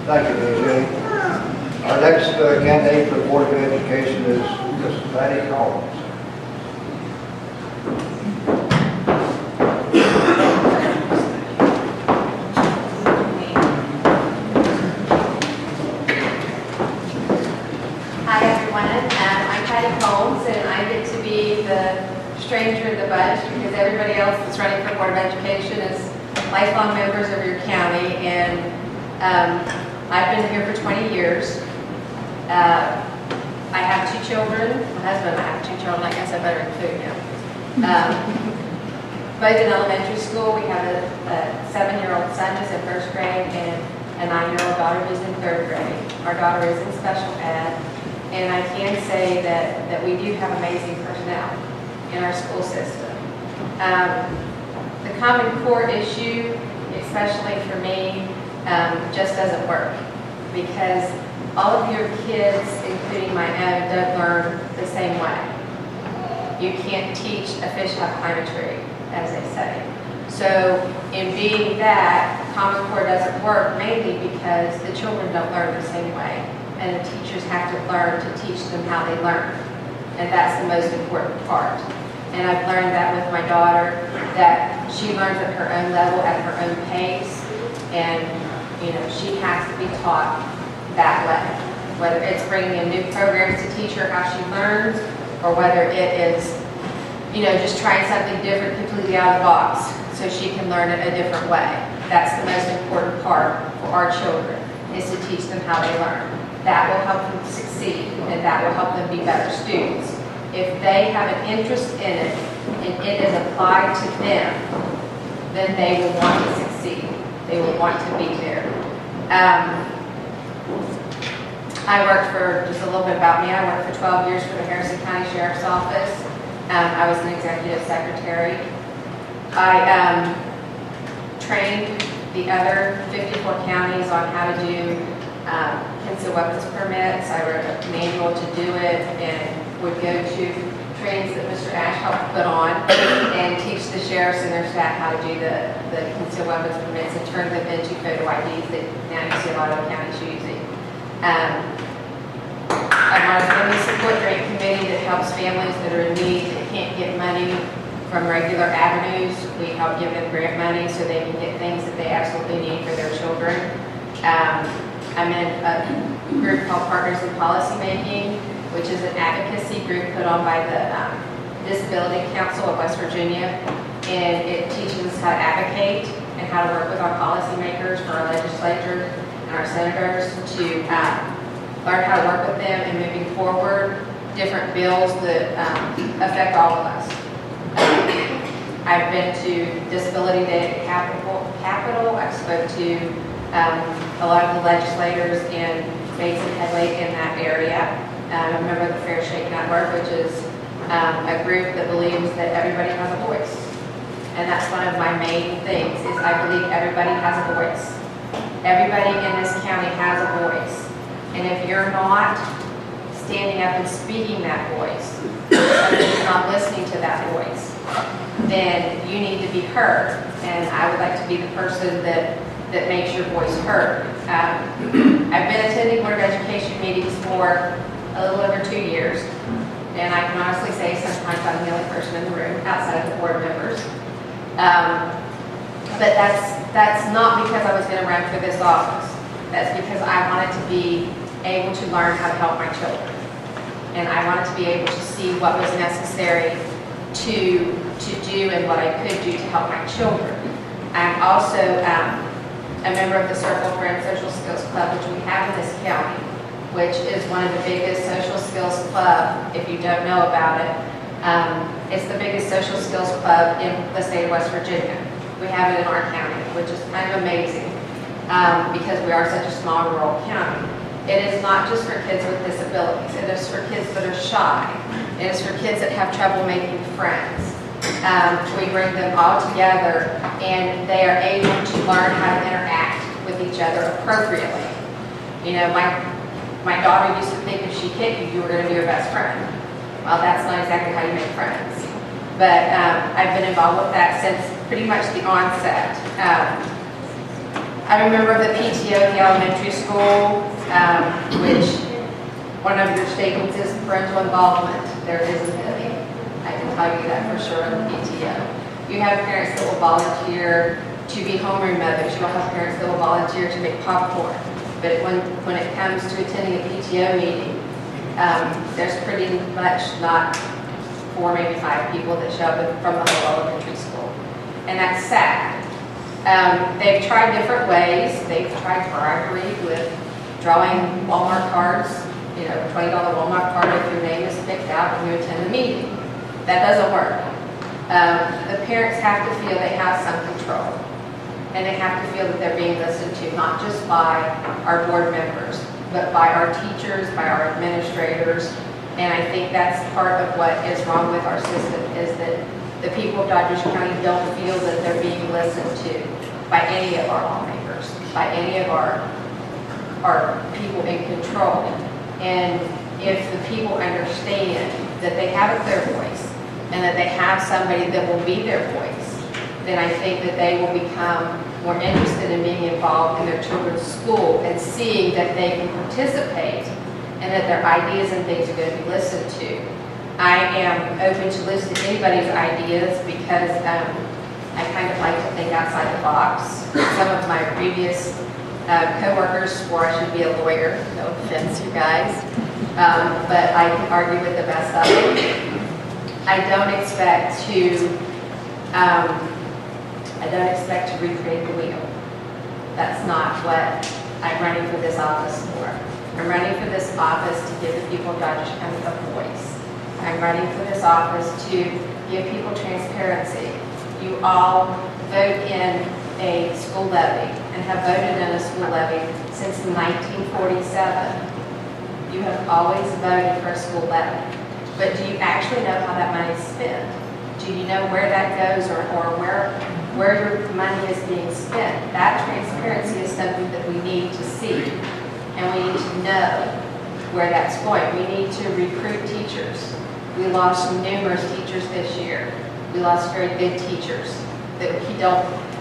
Thank you, DJ. Our next candidate for the Board of Education is Ms. Patty Collins. Hi everyone, I'm Patty Collins and I get to be the stranger in the bunch because everybody else that's running for Board of Education is lifelong members of your county, and I've been here for 20 years. I have 2 children. My husband and I have 2 children. I guess I better include him. Both in elementary school. We have a 7-year-old son who's in 1st grade and a 9-year-old daughter who's in 3rd grade. Our daughter is in special ed, and I can say that we do have amazing personnel in our school system. The Common Core issue, especially for me, just doesn't work because all of your kids, including my own, don't learn the same way. You can't teach a fish how to climb a tree, as they say. So in being that, Common Core doesn't work mainly because the children don't learn the same way, and the teachers have to learn to teach them how they learn, and that's the most important part. And I've learned that with my daughter, that she learns at her own level, at her own pace, and she has to be taught that way. Whether it's bringing in new programs to teach her how she learns, or whether it is, just trying something different completely out of the box so she can learn it a different way. That's the most important part for our children, is to teach them how they learn. That will help them succeed, and that will help them be better students. If they have an interest in it and it is applied to them, then they will want to succeed. They will want to be there. I worked for, just a little bit about me, I worked for 12 years for the Harrison County Sheriff's Office. I was an executive secretary. I trained the other 54 counties on how to do concealed weapons permits. I wrote a manual to do it and would go to trainings that Mr. Ash helped put on and teach the sheriffs and their staff how to do the concealed weapons permits and turn them into photo IDs that now you see a lot of counties using. I'm on a family support grant committee that helps families that are in need that can't get money from regular avenues. We help give them grant money so they can get things that they absolutely need for their children. I'm in a group called Partners in Policy Making, which is an advocacy group put on by the Disability Council of West Virginia, and it teaches us how to advocate and how to work with our policymakers for our legislators and our senators to learn how to work with them in moving forward different bills that affect all of us. I've been to Disability Day at Capitol. I've spoke to a lot of the legislators and made some headway in that area. I'm a member of the Fair Shake Network, which is a group that believes that everybody has a voice. And that's one of my main things, is I believe everybody has a voice. Everybody in this county has a voice. And if you're not standing up and speaking that voice, or you're not listening to that voice, then you need to be heard. And I would like to be the person that makes your voice heard. I've been attending Board of Education meetings for a little over 2 years, and I can honestly say sometimes I'm the only person in the room outside of the board members. But that's not because I was going to run for this office. That's because I wanted to be able to learn how to help my children, and I wanted to be able to see what was necessary to do and what I could do to help my children. I'm also a member of the Circle Friends Social Skills Club, which we have in this county, which is one of the biggest social skills club, if you don't know about it. It's the biggest social skills club in the state of West Virginia. We have it in our county, which is kind of amazing because we are such a small rural county. It is not just for kids with disabilities. It is for kids that are shy. It is for kids that have trouble making friends. We bring them all together and they are able to learn how to interact with each other appropriately. My daughter used to think if she hit you, you were going to be her best friend. Well, that's not exactly how you make friends. But I've been involved with that since pretty much the onset. I'm a member of the PTO at the elementary school, which one of your statements is parental involvement. There isn't any. I can tell you that for sure in the PTO. You have parents that will volunteer to be homeroom mothers. You'll have parents that will volunteer to make popcorn. But when it comes to attending a PTO meeting, there's pretty much not 4, maybe 5 people that show up from the whole elementary school. And that's sad. They've tried different ways. They've tried bribery with drawing Walmart cards, you know, $20 Walmart card if your name is picked out when you attend the meeting. That doesn't work. The parents have to feel they have some control. And they have to feel that they're being listened to, not just by our board members, but by our teachers, by our administrators. And I think that's part of what is wrong with our system, is that the people of Doddridge County don't feel that they're being listened to by any of our lawmakers, by any of our people in control. And if the people understand that they have a clear voice and that they have somebody that will be their voice, then I think that they will become more interested in being involved in their children's school and seeing that they can participate and that their ideas and things are going to be listened to. I am open to listen to anybody's ideas because I kind of like to think outside the box. Some of my previous co-workers swore I should be a lawyer. No offense, you guys. But I can argue with the best of them. I don't expect to recreate the wheel. That's not what I'm running for this office for. I'm running for this office to give the people of Doddridge County a voice. I'm running for this office to give people transparency. You all vote in a school levy and have voted in a school levy since 1947. You have always voted for a school levy. But do you actually know how that money is spent? Do you know where that goes or where your money is being spent? That transparency is something that we need to see, and we need to know where that's going. We need to recruit teachers. We lost numerous teachers this year. We lost very good teachers that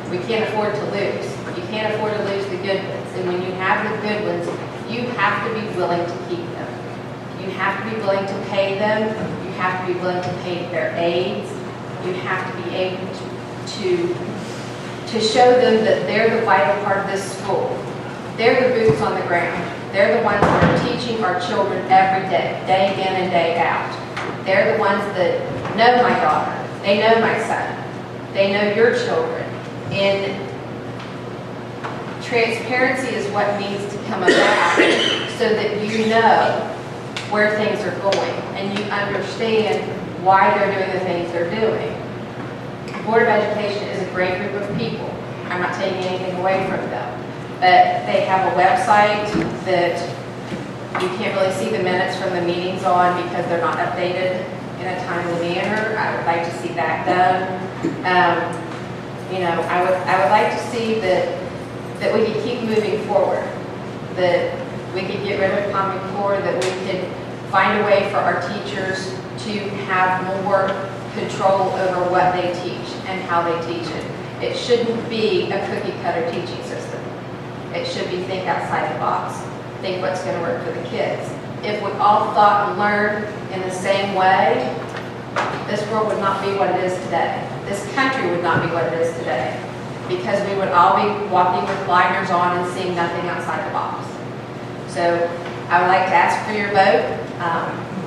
we can't afford to lose. You can't afford to lose the good ones. And when you have the good ones, you have to be willing to keep them. You have to be willing to pay them. You have to be willing to pay their aides. You have to be able to show them that they're the vital part of this school. They're the boots on the ground. They're the ones that are teaching our children every day, day in and day out. They're the ones that know my daughter. They know my son. They know your children. And transparency is what needs to come about so that you know where things are going and you understand why they're doing the things they're doing. The Board of Education is a great group of people. I'm not taking anything away from them. But they have a website that you can't really see the minutes from the meetings on because they're not updated in a timely manner. I would like to see that done. I would like to see that we could keep moving forward, that we could get rid of Common Core, that we could find a way for our teachers to have more control over what they teach and how they teach it. It shouldn't be a cookie cutter teaching system. It should be think outside the box, think what's going to work for the kids. If we all thought and learned in the same way, this world would not be what it is today. This country would not be what it is today, because we would all be walking with blinders on and seeing nothing outside the box. So I would like to ask for your vote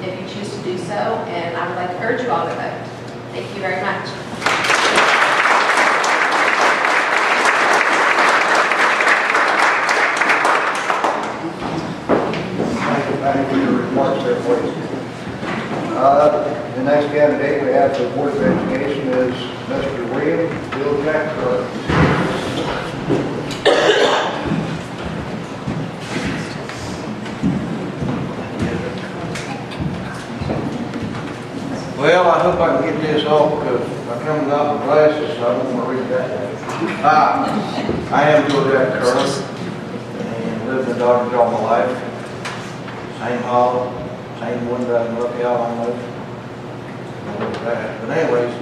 if you choose to do so, and I would like to urge you all to vote. Thank you very much. Thank you for your remarks there, please. The next candidate we have for the Board of Education is Mr. William Bill Jack Curran. Well, I hope I can get this off because I come out with glasses, so I don't want to read that. I am Bill Jack Curran and lived in Doddridge all my life. Same hall, same window, and look out almost. But anyways,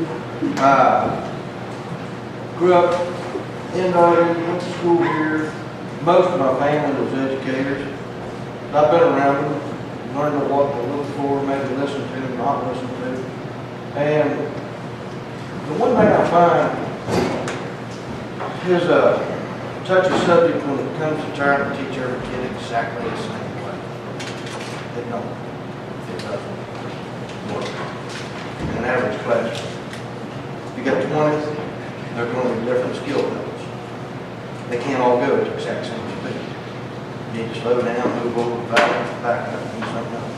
grew up in Doddridge, went to school here. Most of my family was educators. I've been around them, learned what to look for, maybe listen to, not listen to. And the one thing I find is a touchy subject when it comes to trying to teach every kid exactly the same way. It doesn't work in an average classroom. You got 20, they're going to be different skill levels. They can't all go at the exact same speed. You need to slow down, move over, back up, do something else.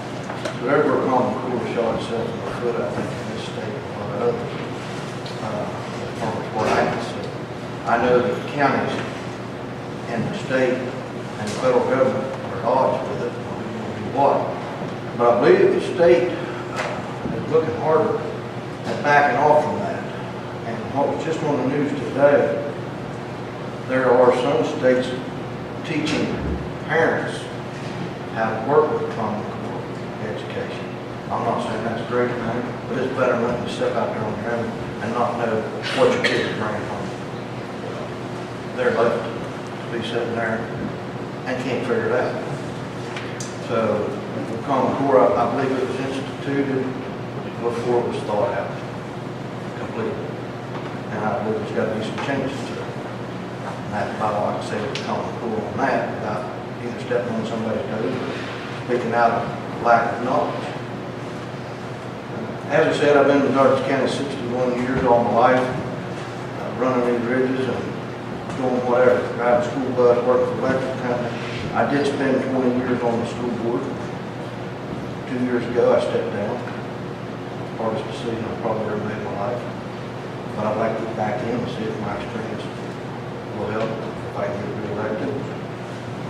So every common core shot itself in the foot, I think, in this state and a lot of others. From what I can see. I know that the counties and the state and the federal government are at odds with it, or we're going to do what. But I believe the state is looking harder at backing off from that. And what was just on the news today, there are some states teaching parents how to work with common core education. I'm not saying that's a great thing, but it's better than to step out there on your own and not know what your kids are bringing home. They're left to be sitting there and can't figure it out. So the common core, I believe it was instituted before it was thought out completely. And I believe there's got to be some changes to it. And that's about all I can say with the common core on that, without either stepping on somebody's toes or speaking out of lack of knowledge. As I said, I've been in Doddridge County 61 years all my life, running these ridges and doing whatever, driving school bus, working for electric company. I did spend 20 years on the school board. 2 years ago, I stepped down. Hardest decision I've probably ever made in my life. But I'd like to get back in and see if my experience will help if I can get reelected.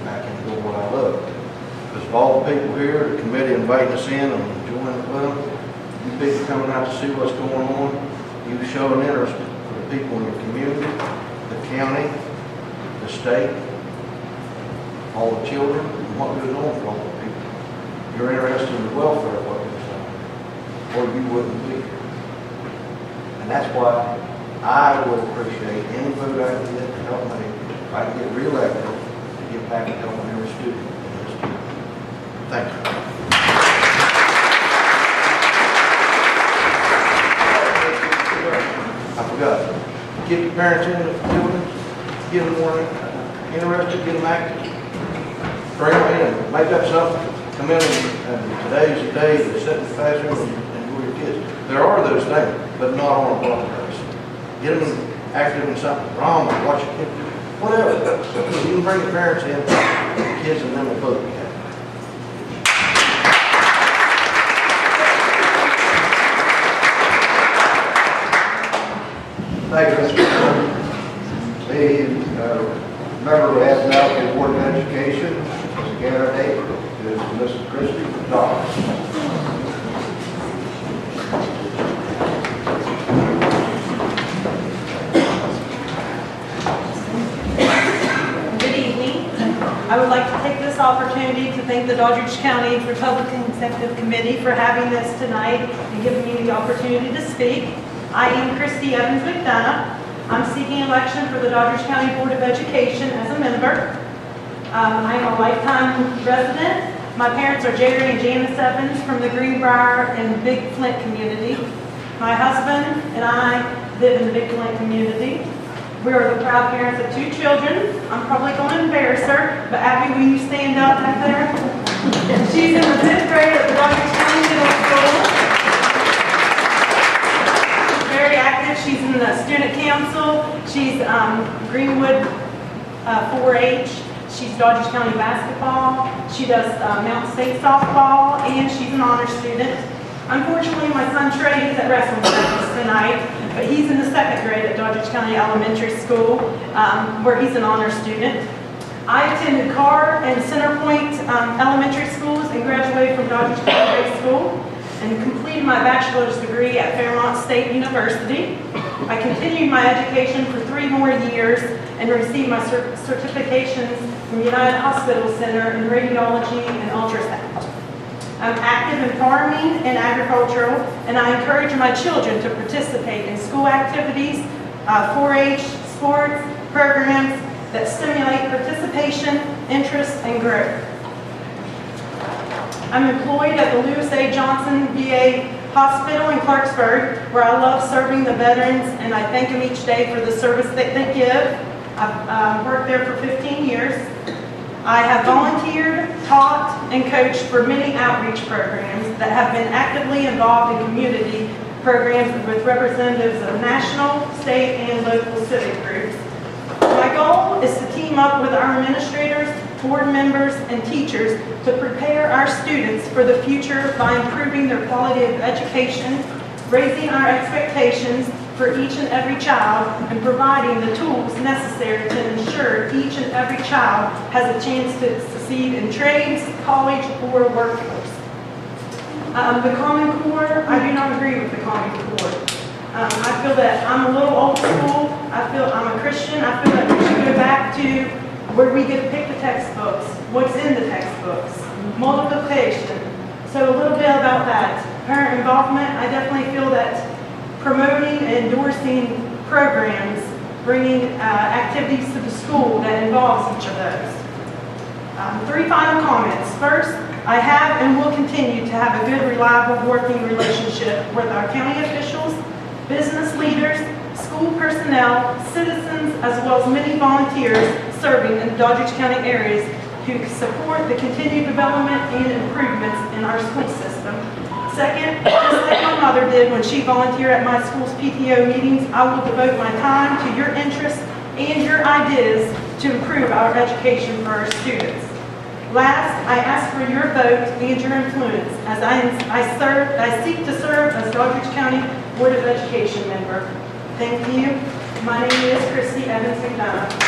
Back and do what I love. Because of all the people here, the committee inviting us in and enjoying it with them, you people coming out to see what's going on, you show an interest for the people in your community, the county, the state, all the children, and what goes on for all the people. You're interested in the welfare of what goes on, or you wouldn't be here. And that's why I would appreciate any vote I can get to help me, if I can get reelected, to get back and helping every student in this community. Thank you. I forgot. Get your parents in the buildings, get them more interested, get them active. Bring them in, make up something, come in and today's the day to sit in the classroom and enjoy your kids. There are those things, but not on a broad basis. Get them active in something, drama, watch your kids, whatever. You can bring the parents in, the kids and them will both be happy. Thank you, Mr. Curran. The member we have now for the Board of Education as a candidate is Mrs. Christi from Doddridge. Good evening. I would like to take this opportunity to thank the Doddridge County Republican Executive Committee for having this tonight and giving me the opportunity to speak. I am Christi McDonough. I'm seeking election for the Doddridge County Board of Education as a member. I am a lifetime resident. My parents are Jerry and Janice Evans from the Greenbrier and Big Flint community. My husband and I live in the Big Flint community. We are the proud parents of 2 children. I'm probably going to embarrass her, but Abby, will you stand up back there? She's in the 5th grade at the Doddridge County Middle School. Very active. She's in the student council. She's Greenwood 4-H. She's Doddridge County basketball. She does Mountain State softball, and she's an honor student. Unfortunately, my son Trey is at wrestling practice tonight, but he's in the 2nd grade at Doddridge County Elementary School, where he's an honor student. I attended Carr and Centerpoint elementary schools and graduated from Doddridge County High School and completed my bachelor's degree at Fairmont State University. I continued my education for 3 more years and received my certifications from United Hospital Center in radiology and ultrasound. I'm active in farming and agricultural, and I encourage my children to participate in school activities, 4-H, sports, programs that stimulate participation, interest, and growth. I'm employed at the Lewis A. Johnson VA Hospital in Clarksburg, where I love serving the veterans, and I thank them each day for the service that they give. I've worked there for 15 years. I have volunteered, taught, and coached for many outreach programs that have been actively involved in community programs with representatives of national, state, and local civic groups. My goal is to team up with our administrators, board members, and teachers to prepare our students for the future by improving their quality of education, raising our expectations for each and every child, and providing the tools necessary to ensure each and every child has a chance to succeed in trades, college, or workforce. The Common Core, I do not agree with the Common Core. I feel that I'm a little old school. I feel I'm a Christian. I feel that we should go back to where we get to pick the textbooks, what's in the textbooks, multiplication. So a little bit about that. Parent involvement, I definitely feel that promoting and endorsing programs, bringing activities to the school that involves each of those. 3 final comments. First, I have and will continue to have a good, reliable working relationship with our county officials, business leaders, school personnel, citizens, as well as many volunteers serving in the Doddridge County areas who support the continued development and improvements in our school system. Second, just like my mother did when she volunteered at my school's PTO meetings, I will devote my time to your interests and your ideas to improve our education for our students. Last, I ask for your vote and your influence as I seek to serve as Doddridge County Board of Education member. Thank you. My name is Christi McDonough.